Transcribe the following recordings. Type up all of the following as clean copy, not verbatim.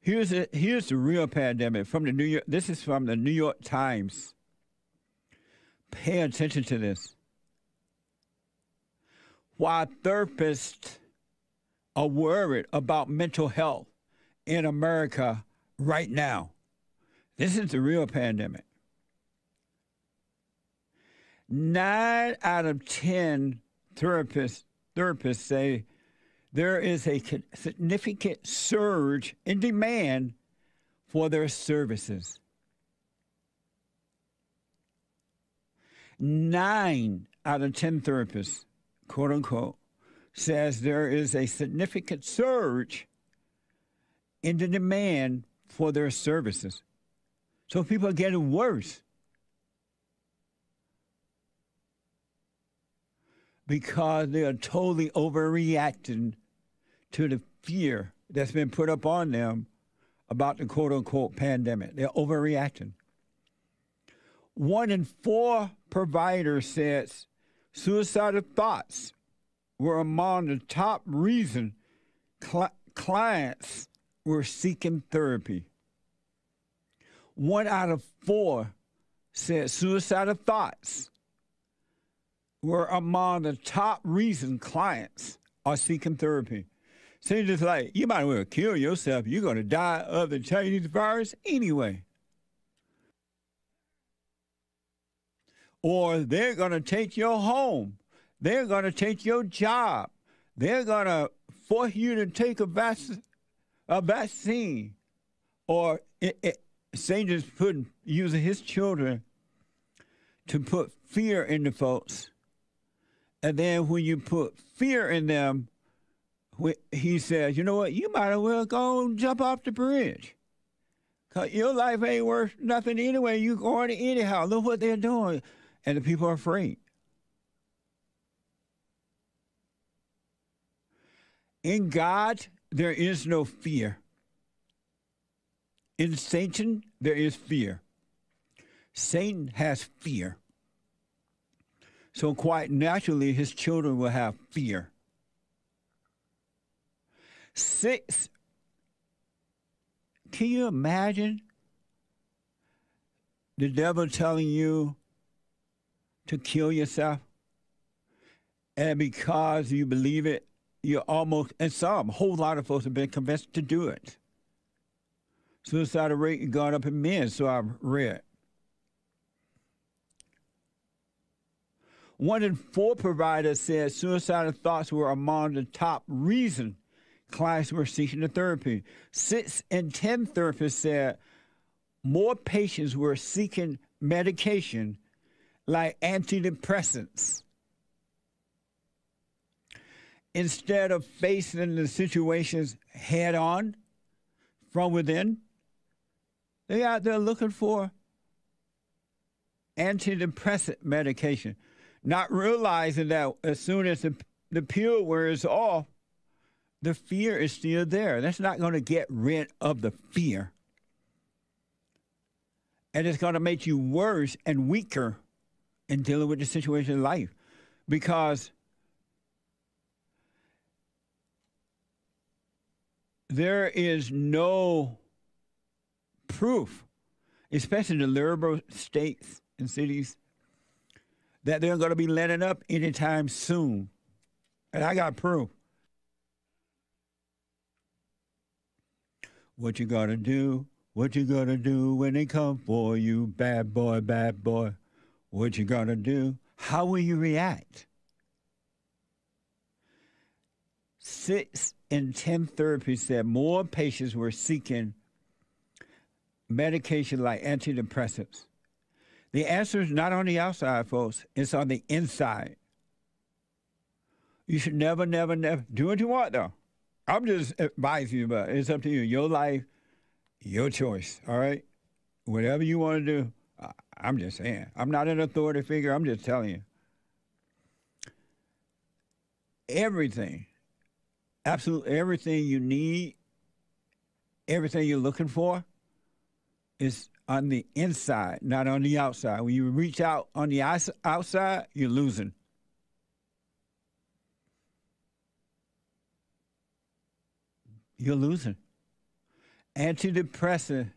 Here's the real pandemic from the New York. This is from the New York Times. Pay attention to this. Why therapists are worried about mental health in America right now. This is the real pandemic. 9 out of 10 therapists say there is a significant surge in demand for their services. 9 out of 10 therapists, quote unquote, says there is a significant surge in the demand for their services. So people are getting worse because they are totally overreacting to the fear that's been put up on them about the quote-unquote pandemic. They're overreacting. 1 in 4 providers says suicidal thoughts were among the top reason clients were seeking therapy. 1 out of 4 said suicidal thoughts were among the top reason clients are seeking therapy. So it's just like, you might as well kill yourself. You're going to die of the Chinese virus anyway. Or they're going to take your home. They're going to take your job. They're going to force you to take a vaccine. Or Satan's using his children to put fear in the folks. And then when you put fear in them, he says, you know what, you might as well go and jump off the bridge. Because your life ain't worth nothing anyway. You're going anyhow. Look what they're doing. And the people are afraid. In God, there is no fear. In Satan, there is fear. Satan has fear. So quite naturally, his children will have fear. 6, can you imagine the devil telling you to kill yourself? And because you believe it, you're almost, and a whole lot of folks have been convinced to do it. Suicidal rate has gone up in men, so I've read. 1 in 4 providers said suicidal thoughts were among the top reason clients were seeking the therapy. 6 in 10 therapists said more patients were seeking medication like antidepressants instead of facing the situations head on from within. They're out there looking for antidepressant medication, not realizing that as soon as the pill wears off, the fear is still there. That's not going to get rid of the fear. And it's going to make you worse and weaker in dealing with the situation in life. Because there is no proof, especially in the liberal states and cities, that they're going to be letting up anytime soon. And I got proof. What you gonna do? What you gonna do when they come for you? Bad boy, bad boy. What you gonna do? How will you react? 6 in 10 therapists said more patients were seeking medication like antidepressants. The answer is not on the outside, folks. It's on the inside. You should never, never, never do what you want, though. I'm just advising you, but it's up to you. Your life, your choice, all right? Whatever you want to do, I'm just saying. I'm not an authority figure. I'm just telling you. Everything, absolutely everything you need, everything you're looking for is on the inside, not on the outside. When you reach out on the outside, you're losing. You're losing. Antidepressant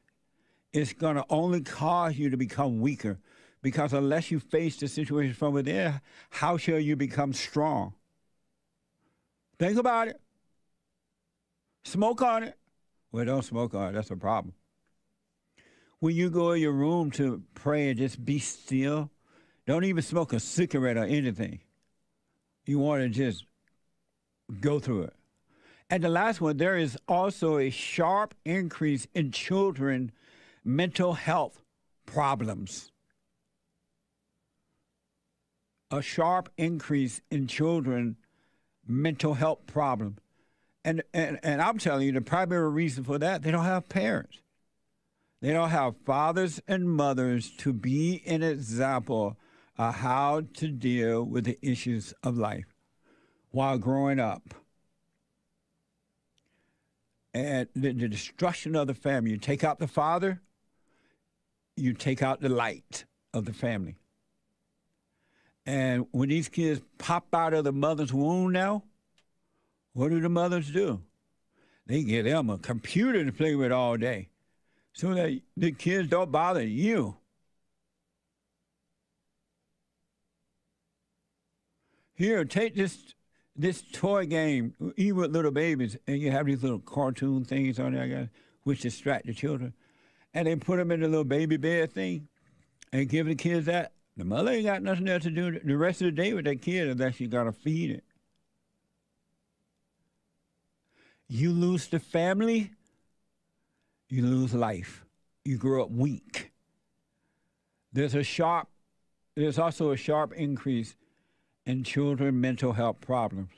is going to only cause you to become weaker, because unless you face the situation from within, how shall you become strong? Think about it. Smoke on it. Well, don't smoke on it. That's a problem. When you go in your room to pray and just be still, don't even smoke a cigarette or anything. You want to just go through it. And the last one, there is also a sharp increase in children mental health problems. A sharp increase in children mental health problems. And I'm telling you, the primary reason for that, they don't have parents. They don't have fathers and mothers to be an example of how to deal with the issues of life while growing up. And the destruction of the family. You take out the father, you take out the light of the family. And when these kids pop out of the mother's womb now, what do the mothers do? They get them a computer to play with all day so that the kids don't bother you. Here, take this toy game, even with little babies, and you have these little cartoon things on there, I guess, which distract the children. And they put them in the little baby bed thing and give the kids that. The mother ain't got nothing else to do the rest of the day with that kid unless you got to feed it. You lose the family, you lose life. You grow up weak. There's also a sharp increase in children mental health problems.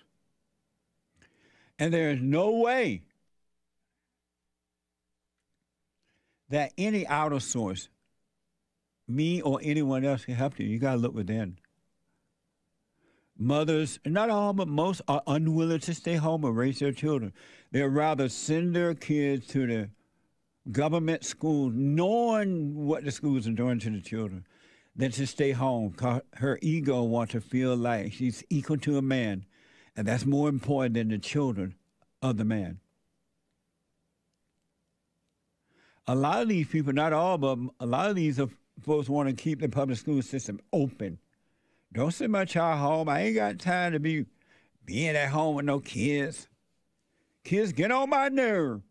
And there is no way that any outer source, me or anyone else, can help you. You got to look within. Mothers, not all, but most, are unwilling to stay home and raise their children. They'd rather send their kids to the government schools, knowing what the schools are doing to the children, than to stay home, because her ego wants to feel like she's equal to a man, and that's more important than the children of the man. A lot of these people, not all, but a lot of these folks want to keep the public school system open. Don't send my child home. I ain't got time to be being at home with no kids. Kids get on my nerve.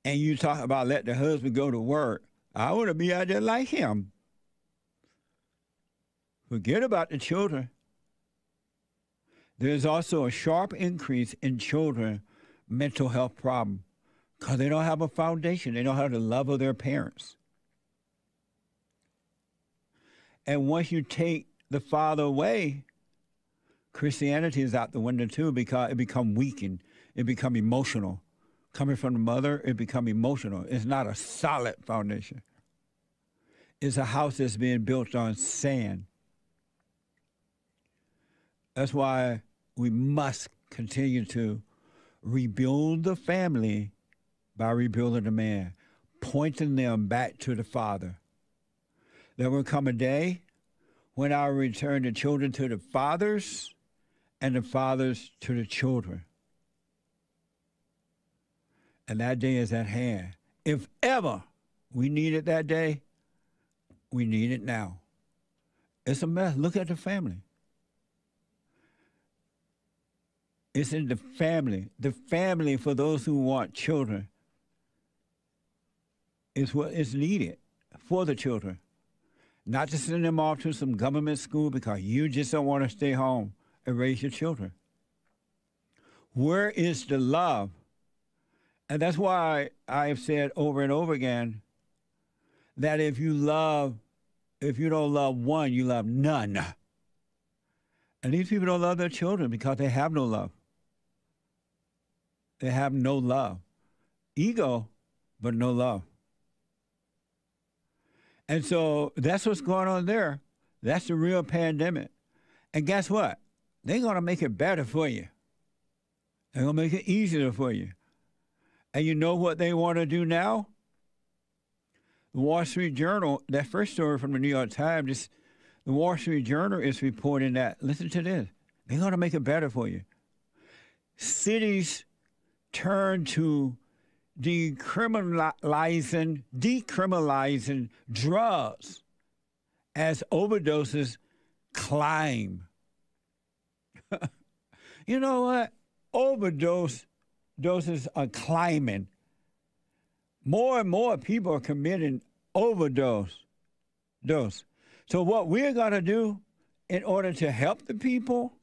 And you talk about let the husband go to work. I want to be out there like him. Forget about the children. There's also a sharp increase in children mental health problems because they don't have a foundation. They don't have the love of their parents. And once you take the father away, Christianity is out the window too, because it becomes weakened. It becomes emotional. Coming from the mother, it becomes emotional. It's not a solid foundation. It's a house that's being built on sand. That's why we must continue to rebuild the family by rebuilding the man, pointing them back to the father. There will come a day when I will return the children to the fathers and the fathers to the children. And that day is at hand. If ever we need it that day, we need it now. It's a mess. Look at the family. It's in the family. The family, for those who want children, is what is needed for the children. Not to send them off to some government school because you just don't want to stay home and raise your children. Where is the love? And that's why I've said over and over again that if you don't love one, you love none. And these people don't love their children because they have no love. They have no love. Ego, but no love. And so that's what's going on there. That's the real pandemic. And guess what? They're going to make it better for you. They're going to make it easier for you. And you know what they want to do now? The Wall Street Journal, that first story from the New York Times, the Wall Street Journal is reporting that, listen to this, they're going to make it better for you. cities turned to decriminalizing drugs as overdoses climb. You know what? Doses are climbing. More and more people are committing overdose. So what we're going to do in order to help the people,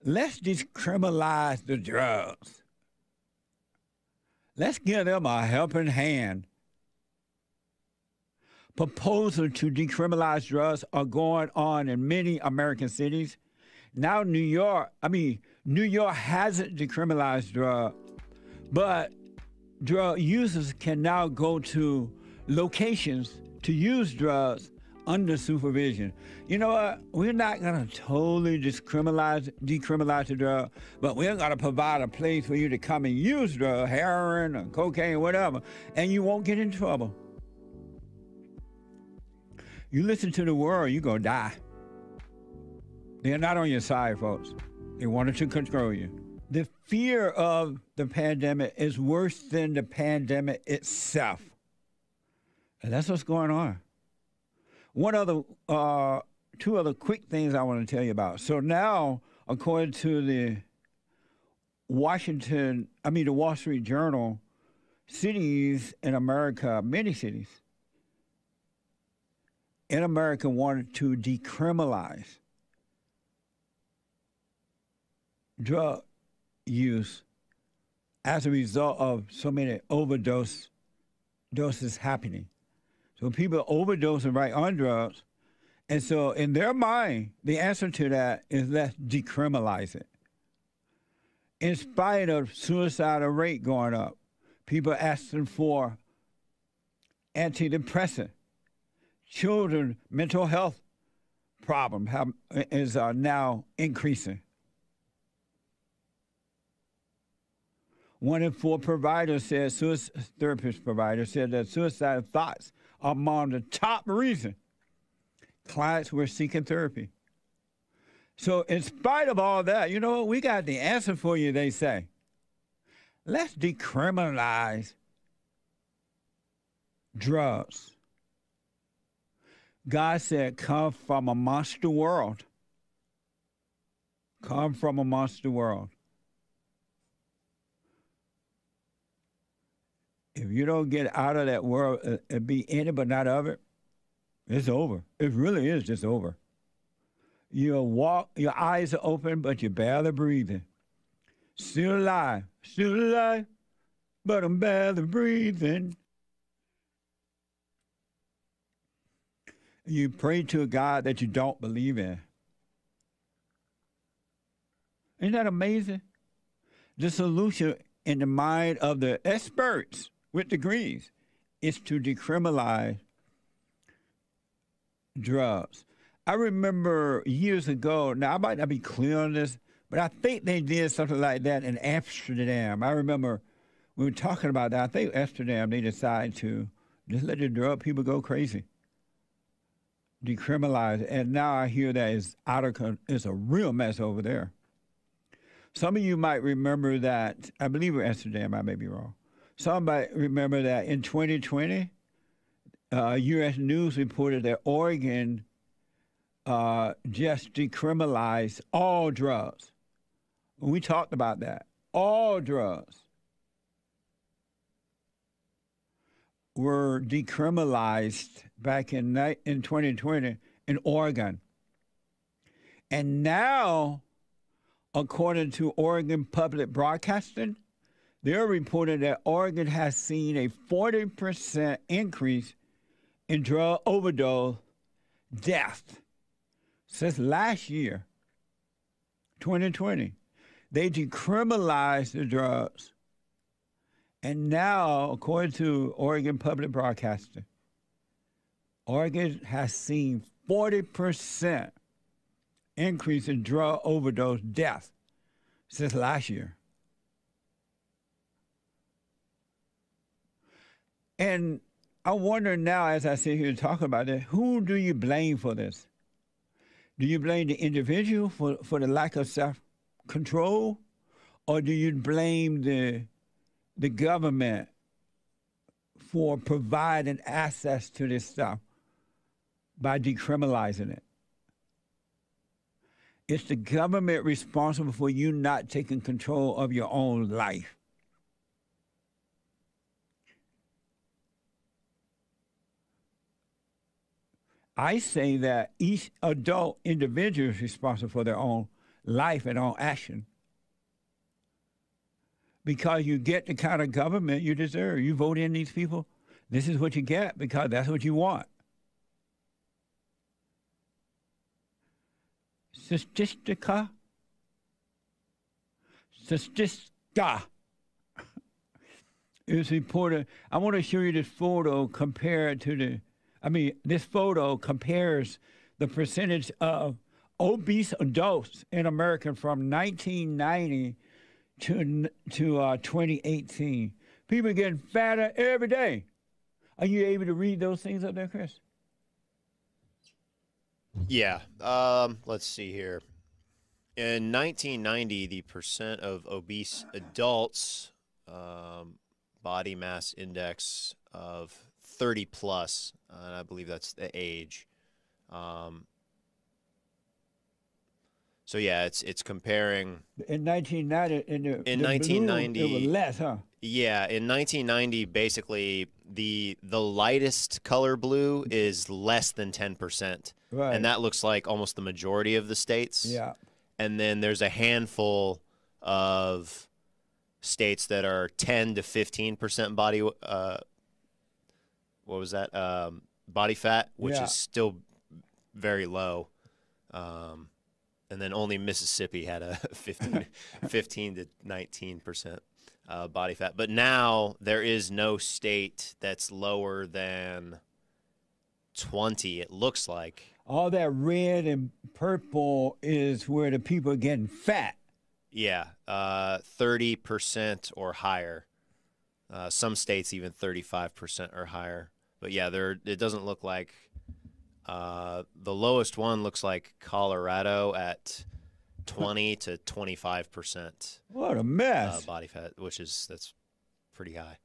let's decriminalize the drugs. Let's give them a helping hand. Proposals to decriminalize drugs are going on in many American cities. Now New York hasn't decriminalized drugs, but drug users can now go to locations to use drugs under supervision. You know what? We're not going to totally decriminalize the drug, but we're going to provide a place for you to come and use drug, heroin or cocaine, whatever, and you won't get in trouble. You listen to the world, you're going to die. They're not on your side, folks. They wanted to control you. The fear of the pandemic is worse than the pandemic itself. And that's what's going on. Two other quick things I want to tell you about. So now, according to the Wall Street Journal, cities in America, many cities in America wanted to decriminalize drug use as a result of so many doses happening. So people are overdosing right on drugs. And so in their mind, the answer to that is let's decriminalize it. In spite of suicidal rate going up, people are asking for antidepressant. Children, mental health problem is now increasing. 1 in 4 providers said, therapist providers said that suicidal thoughts are among the top reason clients were seeking therapy. So in spite of all that, you know what? We got the answer for you, they say. Let's decriminalize drugs. God said, come from amongst the world. Come from amongst the world. If you don't get out of that world and be in it but not of it, it's over. It really is just over. You your eyes are open, but you're barely breathing. Still alive, but I'm barely breathing. You pray to a God that you don't believe in. Isn't that amazing? The solution in the mind of the experts with degrees is to decriminalize drugs. I remember years ago, now I might not be clear on this, but I think they did something like that in Amsterdam. I remember we were talking about that. I think Amsterdam, they decided to just let the drug people go crazy. Decriminalize it. And now I hear that it's a real mess over there. Some of you might remember that, I believe in Amsterdam, I may be wrong. Some might remember that in 2020, U.S. News reported that Oregon just decriminalized all drugs. We talked about that. All drugs were decriminalized back in 2020 in Oregon. And now, according to Oregon Public Broadcasting, they're reporting that Oregon has seen a 40% increase in drug overdose death since last year, 2020. They decriminalized the drugs. And now, according to Oregon Public Broadcasting, Oregon has seen 40% increase in drug overdose death since last year. And I wonder now, as I sit here talking about it, who do you blame for this? Do you blame the individual for the lack of self-control? or do you blame the government for providing access to this stuff by decriminalizing it? It's the government responsible for you not taking control of your own life. I say that each adult individual is responsible for their own life and own action. Because you get the kind of government you deserve. You vote in these people, this is what you get because that's what you want. Statistica. It's reported. I want to show you this photo compared to this photo compares the percentage of obese adults in America from 1990 to 2018. People are getting fatter every day. Are you able to read those things up there, Chris? Yeah. Let's see here. In 1990, the percent of obese adults, body mass index of 30 plus, and I believe that's the age. So yeah, it's comparing. In 1990, in 1990, it was less, huh? Yeah, in 1990, basically the lightest color blue is less than 10%, right? And that looks like almost the majority of the states. Yeah. And then there's a handful of states that are 10 to 15% body. What was that? Body fat, which is still very low. And then only Mississippi had a 15 to 19% body fat. But now there is no state that's lower than 20, it looks like. All that red and purple is where the people are getting fat. Yeah, 30% or higher. Some states even 35% or higher. But yeah, it doesn't look like the lowest one looks like Colorado at 20 to 25%. What a mess! Body fat, that's pretty high.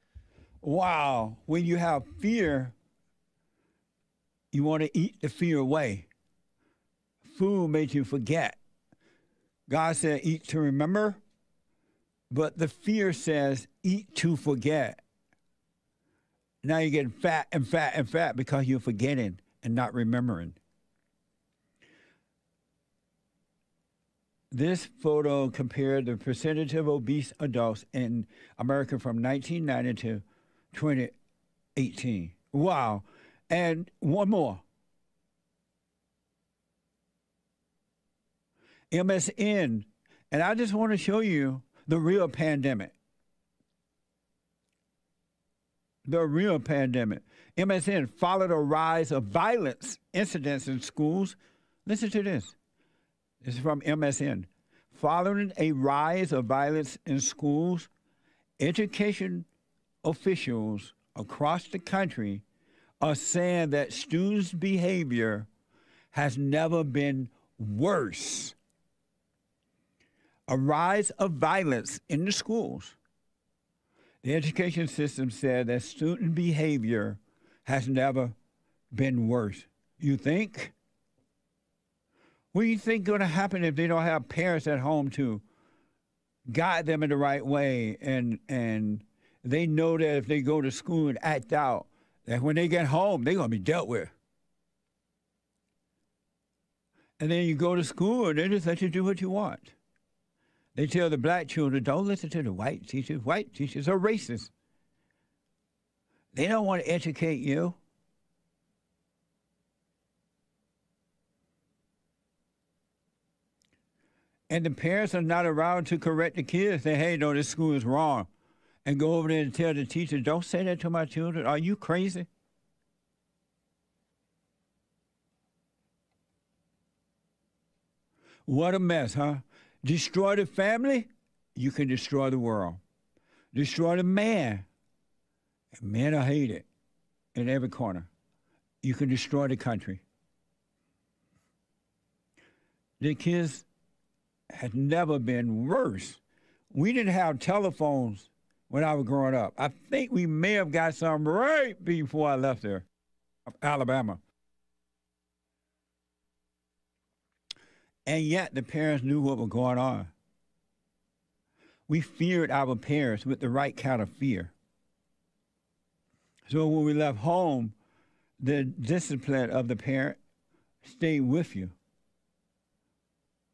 Wow, when you have fear, you want to eat the fear away. Food makes you forget. God said, "Eat to remember," but the fear says, "Eat to forget." Now you're getting fat and fat and fat because you're forgetting and not remembering. This photo compared the percentage of obese adults in America from 1990 to 2018. Wow. And one more. MSN. And I just want to show you the real pandemic. The real pandemic. MSN followed a rise of violence incidents in schools. Listen to this. This is from MSN. Following a rise of violence in schools, education officials across the country are saying that students' behavior has never been worse. A rise of violence in the schools. The education system said that student behavior has never been worse. You think? What do you think is going to happen if they don't have parents at home to guide them in the right way and they know that if they go to school and act out, that when they get home, they're going to be dealt with? And then you go to school and they just let you do what you want. They tell the black children, don't listen to the white teachers. White teachers are racist. They don't want to educate you. And the parents are not around to correct the kids. Say, hey, no, this school is wrong. And go over there and tell the teacher, don't say that to my children. Are you crazy? What a mess, huh? Destroy the family, you can destroy the world. Destroy the man, and men are hated in every corner. You can destroy the country. The kids had never been worse. We didn't have telephones when I was growing up. I think we may have got some right before I left there, Alabama. And yet the parents knew what was going on. We feared our parents with the right kind of fear. So when we left home, the discipline of the parent stayed with you.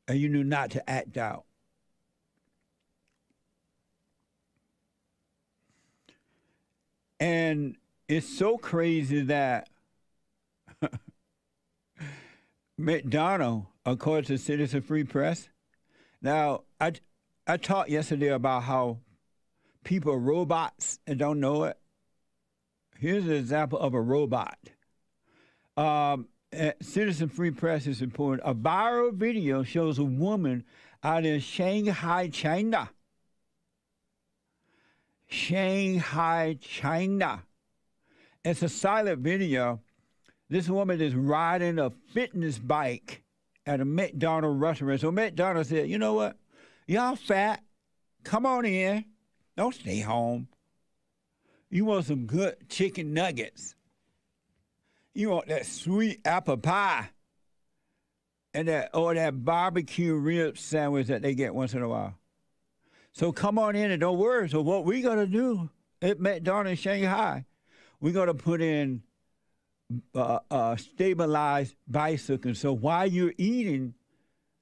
And you knew not to act out. And it's so crazy that McDonald, according to Citizen Free Press, now I talked yesterday about how people are robots and don't know it. Here's an example of a robot. Citizen Free Press is reporting a viral video shows a woman out in Shanghai, China. Shanghai, China. It's a silent video. This woman is riding a fitness bike at a McDonald's restaurant. So McDonald's said, you know what? Y'all fat. Come on in. Don't stay home. You want some good chicken nuggets. You want that sweet apple pie. And that barbecue rib sandwich that they get once in a while. So come on in and don't worry. So what we got to do at McDonald's Shanghai, we're going to put in stabilized bicycles. So while you're eating,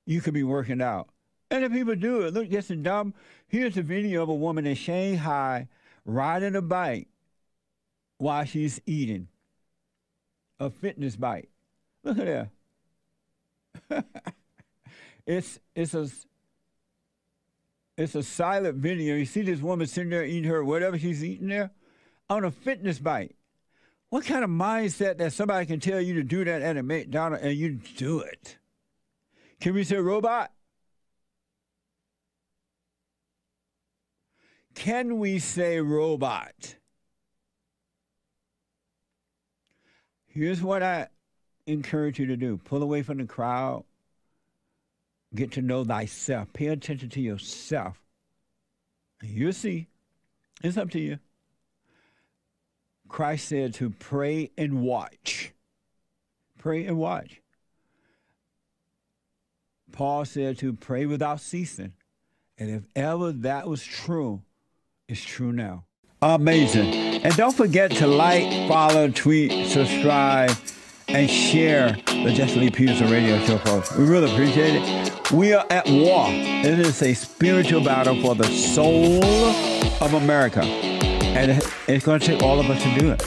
you could be working out. And the people do it. Look, this is dumb. Here's a video of a woman in Shanghai riding a bike while she's eating. A fitness bike. Look at that. It's a silent video. You see this woman sitting there eating her whatever she's eating there on a fitness bike. What kind of mindset that somebody can tell you to do that at a McDonald's and you do it? Can we say robot? Can we say robot? Here's what I encourage you to do. Pull away from the crowd. Get to know thyself. Pay attention to yourself. And you'll see. It's up to you. Christ said to pray and watch. Pray and watch. Paul said to pray without ceasing. And if ever that was true, it's true now. Amazing. And don't forget to like, follow, tweet, subscribe, and share the Jesse Lee Peterson radio show, folks. We really appreciate it. We are at war. It is a spiritual battle for the soul of America. And it's going to take all of us to do it.